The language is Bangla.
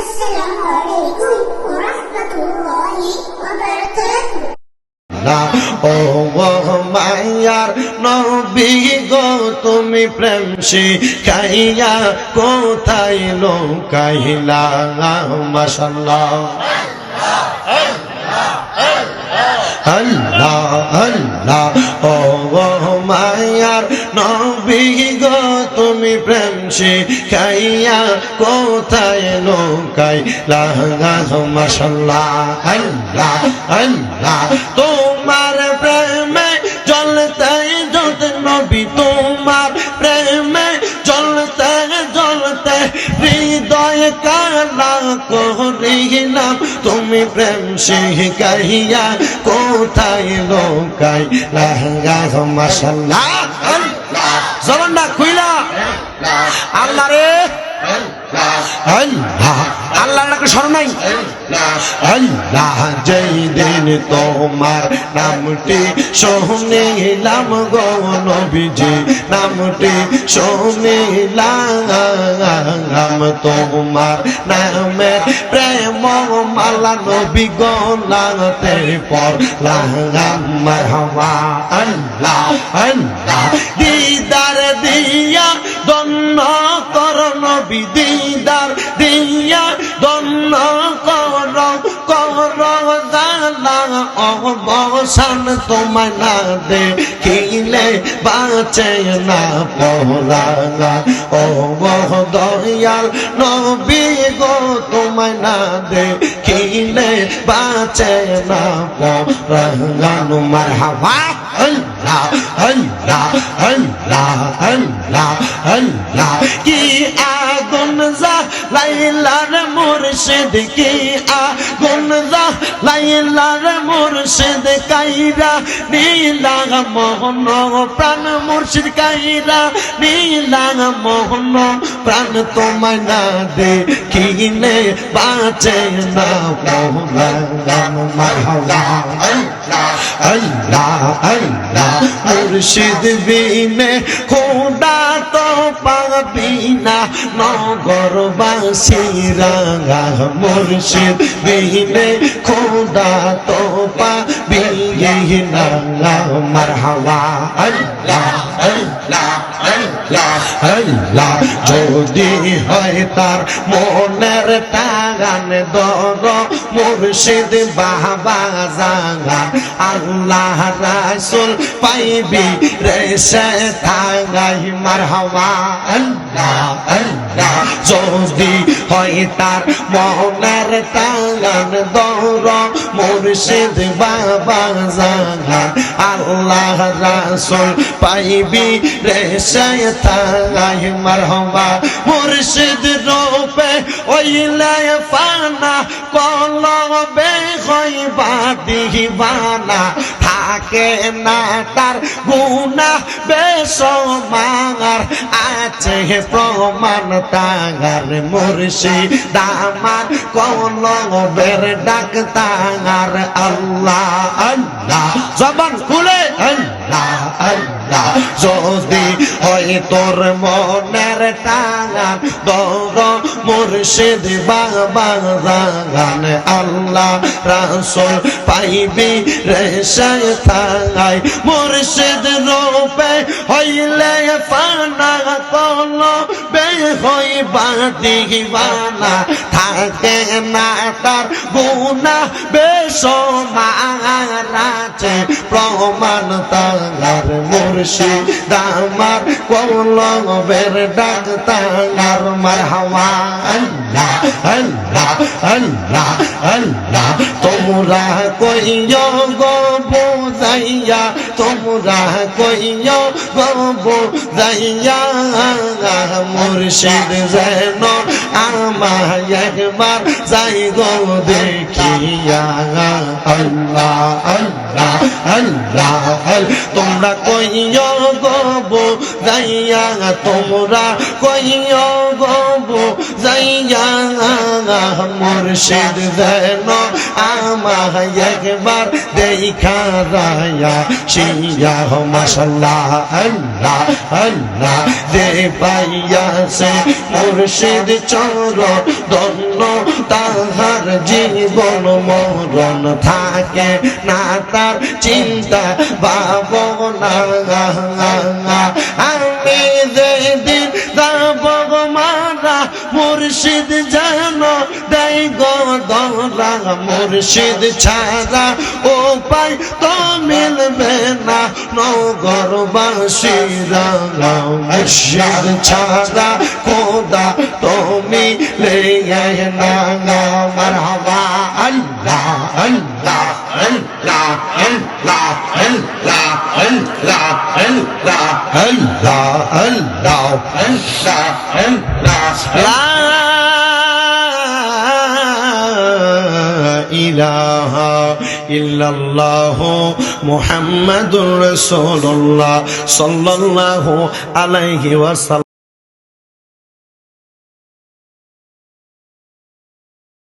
আসসালামু আলাইকুম ওয়া রাহমাতুল্লাহি ওয়া বারাকাতুহু। ও মায়ার নবী গো তুমি প্রেম শিখাইয়া কোথায় লুকাইলা মাশাআল্লাহ আল্লাহ আল্লাহ ও মায়ার নবী গো তুমি প্রেম শিখাইয়া কোথায় লুকাইলা মাশাআল্লাহ আল্লাহ আল্লাহ তোমার প্রেমে জ্বলতে জ্বলতে নবী তোমার প্রেমে জ্বলতে জ্বলতে হৃদয় কালা করিলাম তুমি প্রেম শিখাইয়া কোথায় লুকাইলা মাশাআল্লাহ জবানটা খুইলা আল্লাহ রে আল্লাহ আল্লাহর নাকি স্মরণ নাই আল্লাহ যেই দিন তোমার নামটি শুনিলাম গো নবীজি নামটি শুনিলাম তোমার নামের প্রেম মালা নবী গলাতে পড়লাম মারহাবা আল্লাহ আল্লাহ দিদার দিয়া দন্ন কর নবী দিদার দিয়া দন্ন কর কর জালা অবসান তোমায় না দেখিলে বাঁচে না পড়া ও দয়াল নবী গো তোমায় না দেখিলে বাঁচে না পড়া মারহাবা আল্লাহ আল্লাহ আল্লাহ আল্লাহ আল্লাহ কি আগুন জ্বালাইলার মুর্শিদ কি আগুন জ্বালাইলার মুর্শিদ কাইরা নীলা মোহন প্রাণ মুর্শিদ কাইরা নীলা মোহন প্রাণ তোমায় না দেখিলে বাঁচে না মারহাবা আল্লাহ আল্লাহ মুর্শিদ বিনে খোদা তো পাবি না নগরবাসীরা মুর্শিদ বিনে খোদা তো পাবি না মারহাবা আল্লাহ আল্লাহ আল্লাহ আল্লাহ যদি হয় তার মনের টাগান দর মুর্শিদ বাবা জাগান আল্লাহ রাসূল পাইবি রে সে থাগাই মারহাবা আল্লাহ আল্লাহ যদি হয় তার মনের টাগান দর মুর্শিদ বাবা জাগান আল্লাহ রাসূল পাইবি রে সে থাগাই মারহাবা মুর্শিদ রূপে ওইলে ফানা কলবে হইবা দিবানা থাকে না তার গুনাহ বেসমার আছে প্রমাণ তাগার মুর্শিদ আমার কলবের ডাক তাগার আল্লাহ আল্লাহ জবান খুলে আল্লাহ আল্লাহ যদি হয় তোর মনের টাগান দর মুর্শিদ বাবা জাগান আল্লাহ রাসূল পাইবি রে সে থাগাই মুর্শিদ রূপে হইলে ফানা কলবে হইবা দিবানা থাকে না তার গুনাহ বেসমার আছে প্রমাণ তাগার মুর্শিদ আমার কলবের ডাক তাগার মারহাবা আল্লাহ আল্লাহ আল্লাহ আল্লাহ তোমরা কইও গো বুঝাইয়া তোমরা কইও গো বুঝাইয়া মুর্শিদ যেন আমায় একবার যাই গো দেখিয়া আল্লাহ আল্লাহ আল্লাহ তোমরা কইও গো বুঝাইয়া তোমরা কইও গো বুঝাইয়া মুর্শিদ যেন আমায় একবার দেখা রায়া শিয়া মাশাল্লাহ আল্লাহ আল্লাহ দে পাইয়াছে মুর্শিদ চরণ ধন্য তাহার জীবন মরণ থাকে না তার চিন্তা ভাবনা আমি যেদিন যাব মারা মুর্শিদ যেন দেয় গো দরা মুর্শিদ ছাড়া উপায় তো মিলবে না নগরবাসীরা মুর্শিদ ছাড়া খোদা তো মিলে না মারহাবা আল্লাহ আল্লাহ আল্লাহ আল্লাহ আল্লাহ আল্লাহ আল্লাহ আল্লাহ আল্লাহ আল্লাহ লা ইলাহা ইল্লাল্লাহ মুহাম্মাদুর রাসূলুল্লাহ সাল্লাল্লাহু আলাইহি ওয়াসাল্লাম।